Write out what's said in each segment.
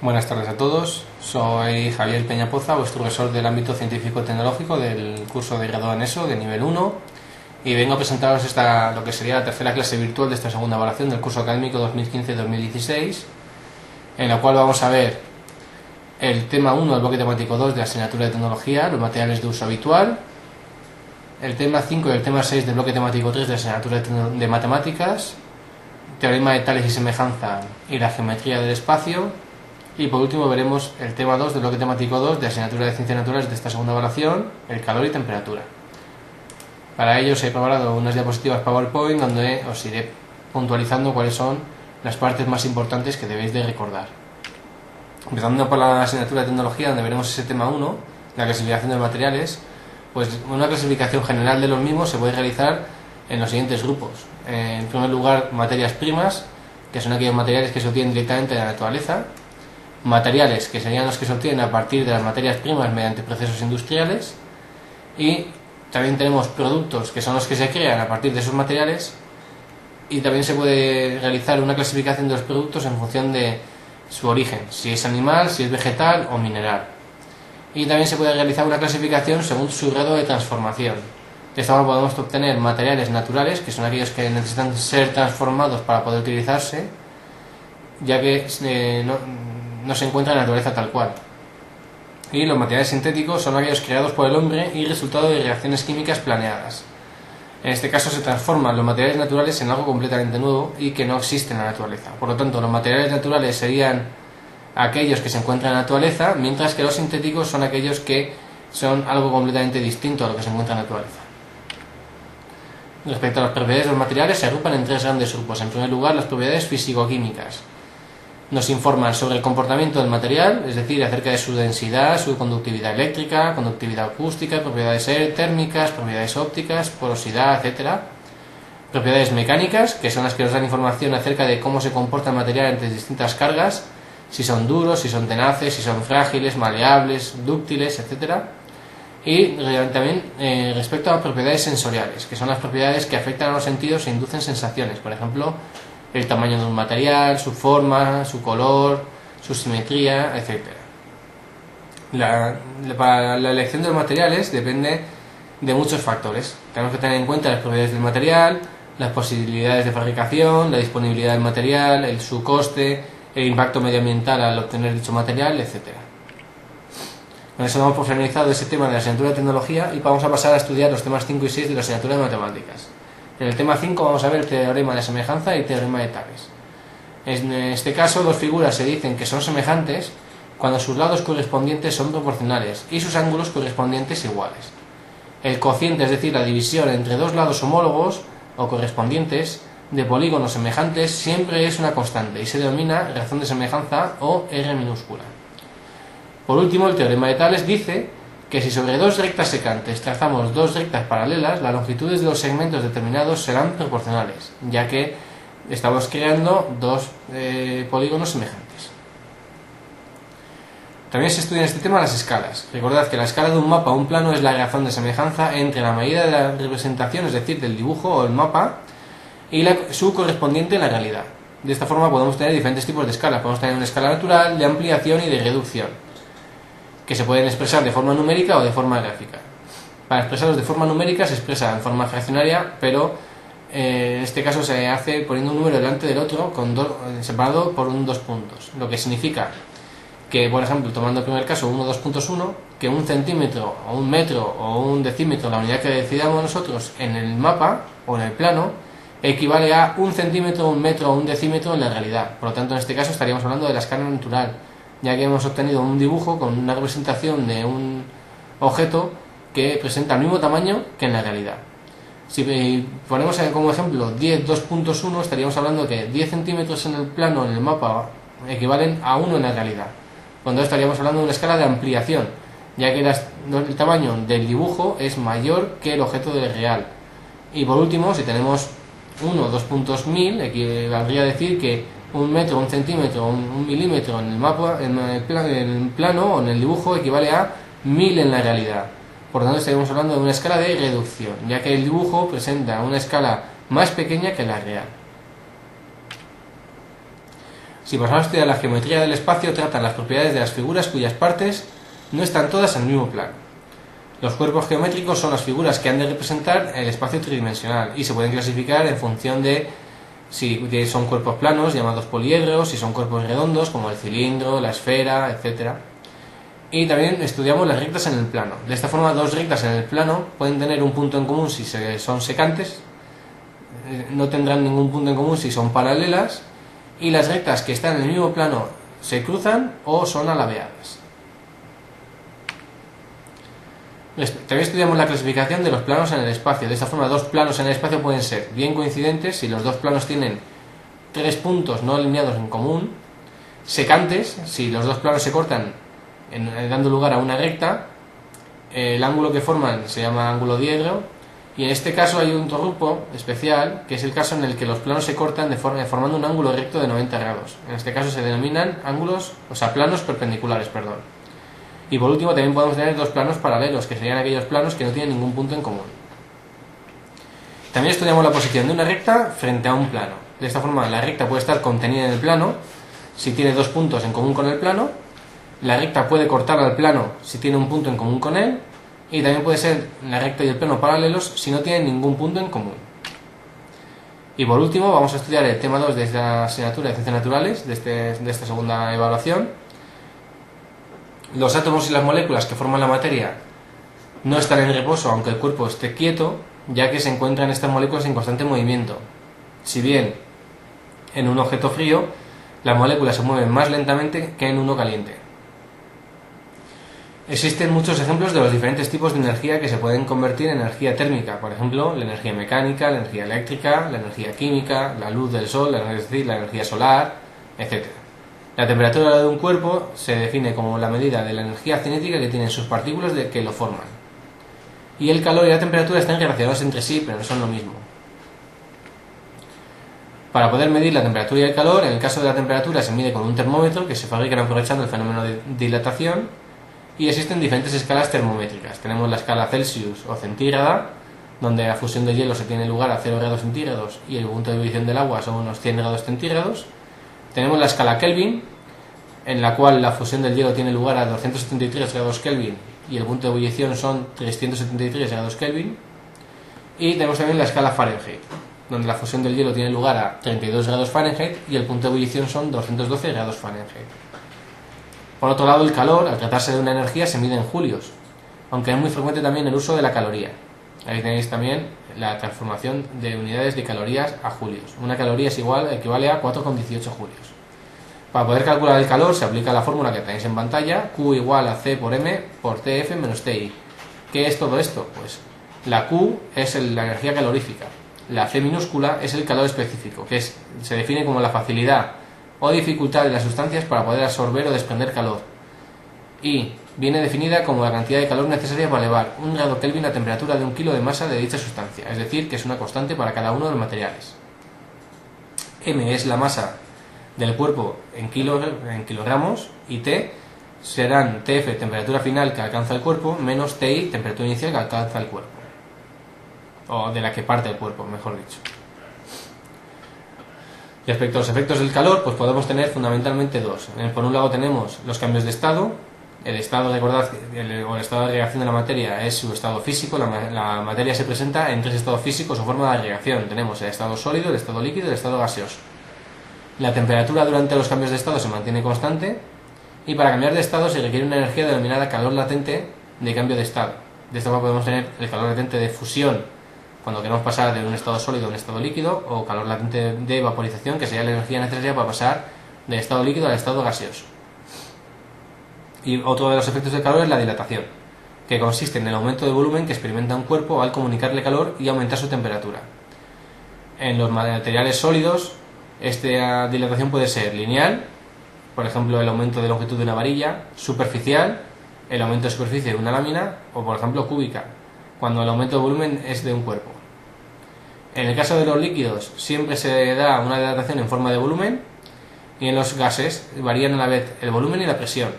Buenas tardes a todos, soy Javier Peñapoza, vuestro profesor del ámbito científico-tecnológico del curso de grado en ESO de nivel 1 y vengo a presentaros lo que sería la tercera clase virtual de esta segunda evaluación del curso académico 2015-2016, en la cual vamos a ver el tema 1 del bloque temático 2 de la asignatura de tecnología, los materiales de uso habitual, el tema 5 y el tema 6 del bloque temático 3 de la asignatura de matemáticas, teorema de Tales y semejanza y la geometría del espacio. Y por último veremos el tema 2 del bloque temático 2 de la asignatura de ciencias naturales de esta segunda evaluación, el calor y temperatura. Para ello os he preparado unas diapositivas PowerPoint donde os iré puntualizando cuáles son las partes más importantes que debéis de recordar. Empezando por la asignatura de tecnología, donde veremos ese tema 1, la clasificación de materiales, pues una clasificación general de los mismos se puede realizar en los siguientes grupos. En primer lugar, materias primas, que son aquellos materiales que se obtienen directamente de la naturaleza. Materiales, que serían los que se obtienen a partir de las materias primas mediante procesos industriales, y también tenemos productos, que son los que se crean a partir de esos materiales, y también se puede realizar una clasificación de los productos en función de su origen, si es animal, si es vegetal o mineral, y también se puede realizar una clasificación según su grado de transformación. De esta forma podemos obtener materiales naturales, que son aquellos que necesitan ser transformados para poder utilizarse, ya que no se encuentra en la naturaleza tal cual. Y los materiales sintéticos son aquellos creados por el hombre y resultado de reacciones químicas planeadas. En este caso se transforman los materiales naturales en algo completamente nuevo y que no existe en la naturaleza. Por lo tanto, los materiales naturales serían aquellos que se encuentran en la naturaleza, mientras que los sintéticos son aquellos que son algo completamente distinto a lo que se encuentra en la naturaleza. Respecto a las propiedades de los materiales, se agrupan en tres grandes grupos. En primer lugar, las propiedades físico-químicas. Nos informan sobre el comportamiento del material, es decir, acerca de su densidad, su conductividad eléctrica, conductividad acústica, propiedades térmicas, propiedades ópticas, porosidad, etc. Propiedades mecánicas, que son las que nos dan información acerca de cómo se comporta el material ante distintas cargas, si son duros, si son tenaces, si son frágiles, maleables, dúctiles, etc. Y también respecto a propiedades sensoriales, que son las propiedades que afectan a los sentidos e inducen sensaciones, por ejemplo, el tamaño de un material, su forma, su color, su simetría, etc. Para la elección de los materiales depende de muchos factores. Tenemos que tener en cuenta las propiedades del material, las posibilidades de fabricación, la disponibilidad del material, su coste, el impacto medioambiental al obtener dicho material, etc. Con eso damos por finalizado ese tema de la asignatura de tecnología y vamos a pasar a estudiar los temas 5 y 6 de la asignatura de matemáticas. En el tema 5 vamos a ver el teorema de semejanza y el teorema de Tales. En este caso, dos figuras se dicen que son semejantes cuando sus lados correspondientes son proporcionales y sus ángulos correspondientes iguales. El cociente, es decir, la división entre dos lados homólogos o correspondientes de polígonos semejantes, siempre es una constante y se denomina razón de semejanza o R minúscula. Por último, el teorema de Tales dice que si sobre dos rectas secantes trazamos dos rectas paralelas, las longitudes de los segmentos determinados serán proporcionales, ya que estamos creando dos polígonos semejantes. También se estudia en este tema las escalas. Recordad que la escala de un mapa o un plano es la razón de semejanza entre la medida de la representación, es decir, del dibujo o el mapa, y su correspondiente en la realidad. De esta forma podemos tener diferentes tipos de escalas. Podemos tener una escala natural, de ampliación y de reducción, que se pueden expresar de forma numérica o de forma gráfica. Para expresarlos de forma numérica se expresa en forma fraccionaria, pero en este caso se hace poniendo un número delante del otro separado por dos puntos, lo que significa que, por ejemplo, tomando el primer caso 1, 2.1, que un centímetro o un metro o un decímetro, la unidad que decidamos nosotros en el mapa o en el plano, equivale a un centímetro, un metro o un decímetro en la realidad. Por lo tanto, en este caso estaríamos hablando de la escala natural, ya que hemos obtenido un dibujo con una representación de un objeto que presenta el mismo tamaño que en la realidad. Si ponemos como ejemplo 10, 2.1, estaríamos hablando que 10 centímetros en el plano, en el mapa, equivalen a 1 en la realidad. Cuando estaríamos hablando de una escala de ampliación, ya que el tamaño del dibujo es mayor que el objeto del real. Y por último, si tenemos 1, 2.1000, equivaldría a decir que un metro, un centímetro, un milímetro en el mapa, en el plano o en el dibujo equivale a 1000 en la realidad. Por lo tanto, estaríamos hablando de una escala de reducción, ya que el dibujo presenta una escala más pequeña que la real. Si pasamos a estudiar la geometría del espacio, tratan las propiedades de las figuras cuyas partes no están todas en el mismo plano. Los cuerpos geométricos son las figuras que han de representar el espacio tridimensional y se pueden clasificar en función de si son cuerpos planos, llamados poliedros, si son cuerpos redondos, como el cilindro, la esfera, etc. Y también estudiamos las rectas en el plano. De esta forma, dos rectas en el plano pueden tener un punto en común si son secantes, no tendrán ningún punto en común si son paralelas, y las rectas que están en el mismo plano se cruzan o son alabeadas. También estudiamos la clasificación de los planos en el espacio. De esta forma, dos planos en el espacio pueden ser bien coincidentes si los dos planos tienen tres puntos no alineados en común, secantes si los dos planos se cortan dando lugar a una recta, el ángulo que forman se llama ángulo diedro, y en este caso hay un grupo especial que es el caso en el que los planos se cortan formando un ángulo recto de 90 grados. En este caso se denominan planos perpendiculares, perdón. Y por último también podemos tener dos planos paralelos, que serían aquellos planos que no tienen ningún punto en común. También estudiamos la posición de una recta frente a un plano. De esta forma la recta puede estar contenida en el plano si tiene dos puntos en común con el plano, la recta puede cortar al plano si tiene un punto en común con él, y también puede ser la recta y el plano paralelos si no tienen ningún punto en común. Y por último vamos a estudiar el tema 2 de esta asignatura de Ciencias Naturales, de esta segunda evaluación. Los átomos y las moléculas que forman la materia no están en reposo aunque el cuerpo esté quieto, ya que se encuentran estas moléculas en constante movimiento. Si bien en un objeto frío las moléculas se mueven más lentamente que en uno caliente. Existen muchos ejemplos de los diferentes tipos de energía que se pueden convertir en energía térmica, por ejemplo, la energía mecánica, la energía eléctrica, la energía química, la luz del sol, es decir, la energía solar, etc. La temperatura de un cuerpo se define como la medida de la energía cinética que tienen sus partículas que lo forman. Y el calor y la temperatura están relacionados entre sí, pero no son lo mismo. Para poder medir la temperatura y el calor, en el caso de la temperatura se mide con un termómetro que se fabrica aprovechando el fenómeno de dilatación. Y existen diferentes escalas termométricas. Tenemos la escala Celsius o centígrada, donde la fusión de hielo se tiene lugar a 0 grados centígrados y el punto de ebullición del agua son unos 100 grados centígrados. Tenemos la escala Kelvin, en la cual la fusión del hielo tiene lugar a 273 grados Kelvin y el punto de ebullición son 373 grados Kelvin. Y tenemos también la escala Fahrenheit, donde la fusión del hielo tiene lugar a 32 grados Fahrenheit y el punto de ebullición son 212 grados Fahrenheit. Por otro lado, el calor, al tratarse de una energía, se mide en julios, aunque es muy frecuente también el uso de la caloría. Ahí tenéis también la transformación de unidades de calorías a julios. Una caloría equivale a 4,18 julios. Para poder calcular el calor se aplica la fórmula que tenéis en pantalla, Q igual a C por M por TF menos TI. ¿Qué es todo esto? Pues la Q es la energía calorífica, la C minúscula es el calor específico, que se define como la facilidad o dificultad de las sustancias para poder absorber o desprender calor, y viene definida como la cantidad de calor necesaria para elevar 1 grado Kelvin la temperatura de 1 kilo de masa de dicha sustancia, es decir, que es una constante para cada uno de los materiales. M es la masa del cuerpo en kilogramos y T serán TF, temperatura final que alcanza el cuerpo, menos TI, temperatura inicial que alcanza el cuerpo, o de la que parte el cuerpo, mejor dicho. Respecto a los efectos del calor, pues podemos tener fundamentalmente dos. Por un lado tenemos los cambios de estado. El estado, recordad, el estado de reacción de la materia es su estado físico. La materia se presenta en tres estados físicos o forma de reacción. Tenemos el estado sólido, el estado líquido y el estado gaseoso. La temperatura durante los cambios de estado se mantiene constante y para cambiar de estado se requiere una energía denominada calor latente de cambio de estado. De esta forma podemos tener el calor latente de fusión, cuando queremos pasar de un estado sólido a un estado líquido, o calor latente de vaporización, que sería la energía necesaria para pasar del estado líquido al estado gaseoso. Y otro de los efectos del calor es la dilatación, que consiste en el aumento de volumen que experimenta un cuerpo al comunicarle calor y aumentar su temperatura. En los materiales sólidos, esta dilatación puede ser lineal, por ejemplo el aumento de longitud de una varilla, superficial, el aumento de superficie de una lámina, o por ejemplo cúbica, cuando el aumento de volumen es de un cuerpo. En el caso de los líquidos siempre se da una dilatación en forma de volumen, y en los gases varían a la vez el volumen y la presión.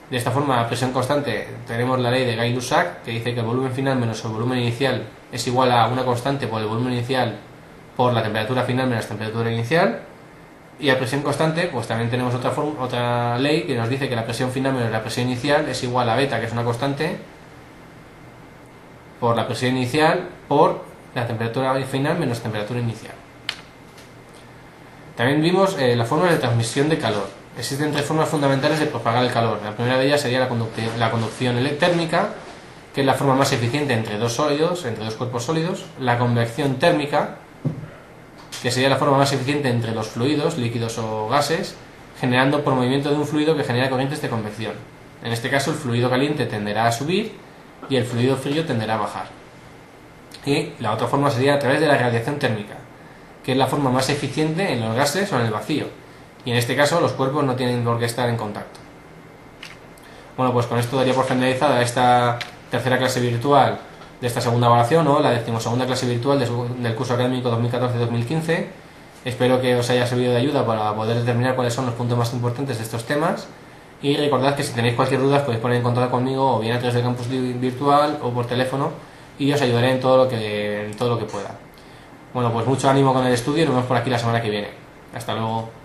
De esta forma, a presión constante tenemos la ley de Gay-Lussac, que dice que el volumen final menos el volumen inicial es igual a una constante por el volumen inicial por la temperatura final menos la temperatura inicial, Y a presión constante, pues también tenemos otra ley que nos dice que la presión final menos la presión inicial es igual a beta, que es una constante, por la presión inicial por la temperatura final menos temperatura inicial. También vimos las formas de transmisión de calor. Existen tres formas fundamentales de propagar el calor. La primera de ellas sería la conducción térmica, que es la forma más eficiente entre dos cuerpos sólidos. La convección térmica, que sería la forma más eficiente entre los fluidos, líquidos o gases, generando por movimiento de un fluido que genera corrientes de convección. En este caso, el fluido caliente tenderá a subir y el fluido frío tenderá a bajar. Y la otra forma sería a través de la radiación térmica, que es la forma más eficiente en los gases o en el vacío. Y en este caso, los cuerpos no tienen por qué estar en contacto. Bueno, pues con esto daría por finalizada esta tercera clase virtual de esta segunda evaluación, o la 12ª clase virtual del curso académico 2014-2015. Espero que os haya servido de ayuda para poder determinar cuáles son los puntos más importantes de estos temas. Y recordad que si tenéis cualquier duda podéis poner en contacto conmigo, o bien a través del campus virtual o por teléfono, y os ayudaré en todo lo que pueda. Bueno, pues mucho ánimo con el estudio y nos vemos por aquí la semana que viene. Hasta luego.